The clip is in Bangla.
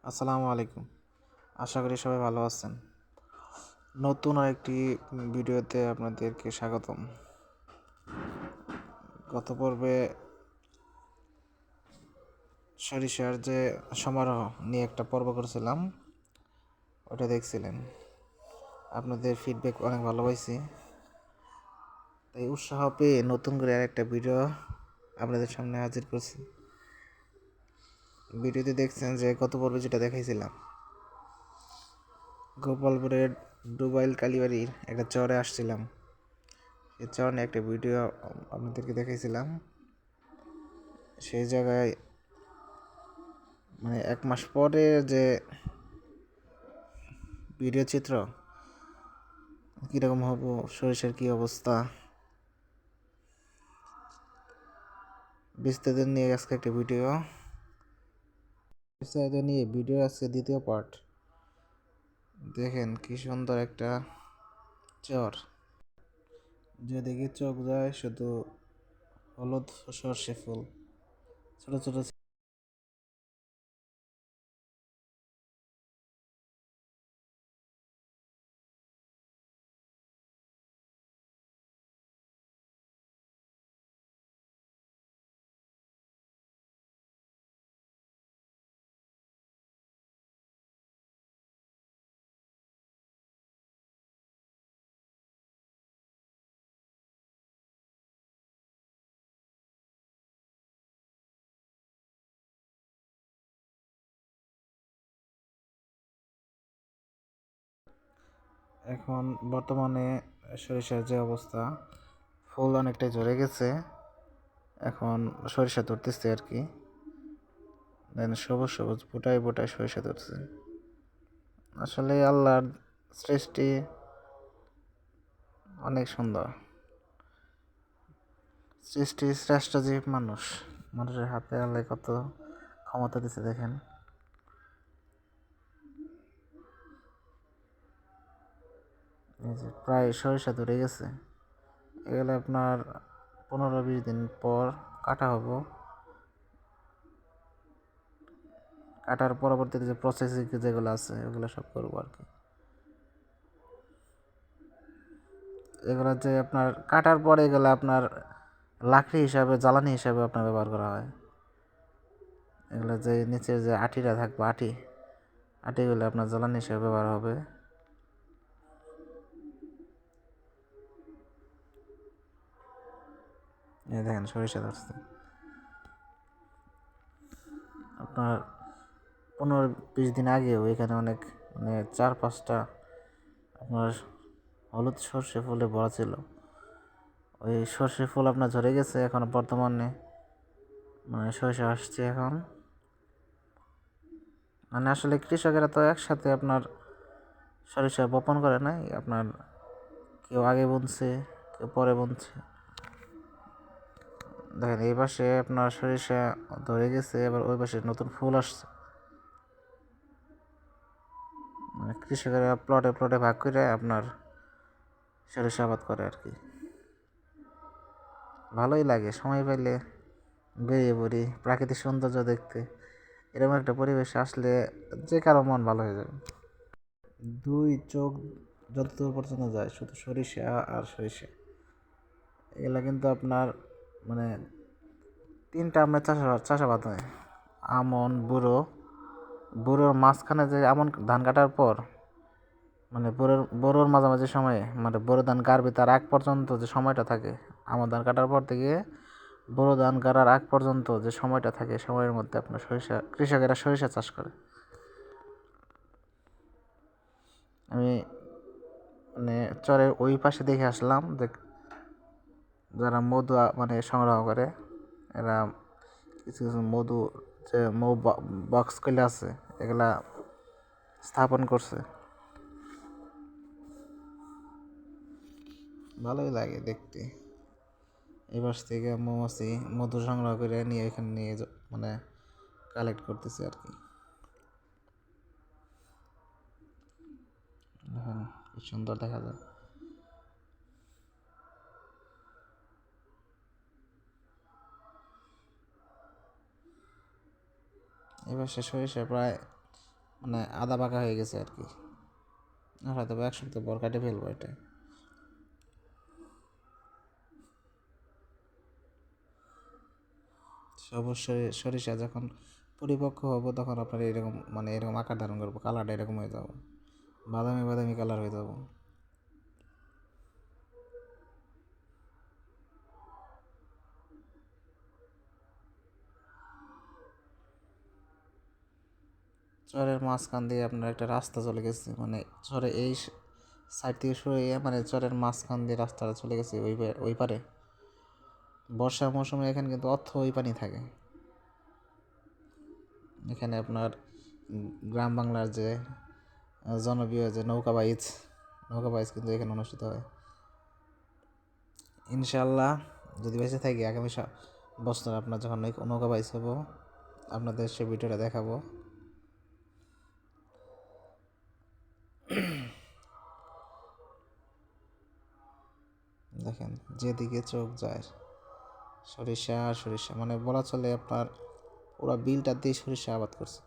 আসসালামু আলাইকুম। আশা করি সবাই ভালো আছেন। নতুন আরেকটি ভিডিওতে আপনাদেরকে স্বাগতম। গত পর্বে সরিষার যে সমারোহ নিয়ে একটা পর্ব করেছিলাম, ওটা দেখছিলেন। আপনাদের ফিডব্যাক অনেক ভালো পাইছি। তাই উৎসাহ পেয়ে নতুন করে আরেকটা ভিডিও আপনাদের সামনে হাজির করছি। ভিডিওতে দেখছেন যে গত পর্বে যেটা দেখাইছিলাম, গোপালপুরের ডুবাইল কালীবাড়ির একটা চরে আসছিলাম। সেই চর নিয়ে একটা ভিডিও আপনাদেরকে দেখাইছিলাম। সেই জায়গায় মানে 1 মাস পরে যে ভিডিও চিত্র কীরকম হবো, সরিষার কী অবস্থা, বিস্তারিত নিয়ে আজকে একটা ভিডিও আজকে দ্বিতীয় পার্ট। দেখেন কি সুন্দর একটা চর, যেদিকে চোখ যায় শুধু হলুদ সর্ষে ফুল, ছোট ছোট। এখন বর্তমানে সরিষার যে অবস্থা, ফুল অনেকটাই ঝরে গেছে। এখন সরিষা ধরতেছে আর কি, দেন সবুজ সবুজ বোটায় বোটায় সরিষা ধরছে। আসলে আল্লাহর সৃষ্টি অনেক সুন্দর। সৃষ্টি শ্রেষ্ঠ জীব মানুষ, মানুষের হাতে আল্লাহ কত ক্ষমতা দিছে দেখেন। এই যে প্রায় সরিষা ধরে গেছে, এগুলো আপনার 15-20 দিন পর কাটা হবো। কাটার পরবর্তীতে যে প্রসেসিং যেগুলো আছে ওগুলো সব করবো আর কি। এগুলো যে আপনার কাটার পরে এগুলো আপনার লাকড়ি হিসাবে, জ্বালানি হিসাবে আপনার ব্যবহার করা হয়। এগুলো যে নিচের যে আটিটা থাকবে, আটিগুলো আপনার জ্বালানি হিসাবে ব্যবহার হবে। এই দেখেন সরিষা ধরছে আপনার 15-20 দিন আগেও এখানে অনেক, মানে 4-5টা আপনার হলুদ সর্ষে ফুলে ভরা ছিল। ওই সর্ষে ফুল আপনার ঝরে গেছে, এখন বর্তমানে মানে সরিষা আসছে এখন। মানে আসলে কৃষকেরা তো একসাথে আপনার সরিষা বপন করে নাই, আপনার কেউ আগে বুনছে, কেউ পরে বুনছে। দেখেন এই পাশে আপনার সরিষা ধরে গেছে, এবার ওই পাশে নতুন ফুল আসছে। মানে কৃষকেরা প্লটে প্লটে ভাগ করে আপনার সরিষা আবাদ করে আর কি। ভালোই লাগে, সময় পাইলে বেরিয়ে পড়ি প্রাকৃতিক সৌন্দর্য দেখতে। এরকম একটা পরিবেশে আসলে যে কারো মন ভালো হয়ে যাবে। দুই চোখ যতদূর পর্যন্ত যায় শুধু সরিষা আর সরিষা। এগুলা কিন্তু আপনার মানে 3টা আপনার চাষাবাদ হয়। আমন, বুড়োর মাঝখানে যে আমন ধান কাটার পর, মানে বোরোর মাঝামাঝি সময়ে, মানে বোরো ধান গাড়বে তার আগ পর্যন্ত যে সময়টা থাকে, আমন ধান কাটার পর থেকে বোরো ধান কাটার আগ পর্যন্ত যে সময়টা থাকে, সময়ের মধ্যে আপনার কৃষকেরা সরিষা চাষ করে। আমি মানে চরের ওই পাশে দেখে আসলাম যে যারা মধু মানে সংগ্রহ করে, এরা কিছু কিছু মধু যে বক্স কইলে আছে, এগুলা স্থাপন করছে। ভালোই লাগে দেখতে। এই পাশ থেকে মৌমাছি মধু সংগ্রহ করে নিয়ে এখানে নিয়ে মানে কালেক্ট করতেছে আর কি। দেখেন কি সুন্দর দেখা যায়। এবার শেষ সরিষা প্রায় মানে আধা পাকা হয়ে গেছে আর কি। হয়তো এক সপ্তাহ পর কাটে ফেলবো এটা। অবশ্যই সরিষা যখন পরিপক্ক হবো তখন আপনার এরকম মানে এরকম আকার ধারণ করবো, কালারটা এরকম হয়ে যাবো, বাদামি বাদামি কালার হয়ে যাবো। চরের মাঝখান দিয়ে আপনার একটা রাস্তা চলে গেছে, মানে চরে এই সাইড থেকে সরিয়ে মানে চরের মাঝখান দিয়ে রাস্তাটা চলে গেছে ওই পারে। বর্ষার মৌসুমে এখানে কিন্তু ওই পানি থাকে। এখানে আপনার গ্রাম বাংলার যে জনপ্রিয় যে নৌকা বাইচ কিন্তু এখানে অনুষ্ঠিত হয়। ইনশাল্লাহ যদি বেঁচে থাকি আগামী বছর আপনার যখন নৌকা বাইচ হবো আপনাদের সে ভিডিওটা দেখাবো। দেখেন যেদিকে চোখ যায় সরিষা সরিষা, মানে বলা চলে আপনার পুরো বিলটা দিয়ে সরিষা আবাদ করছে।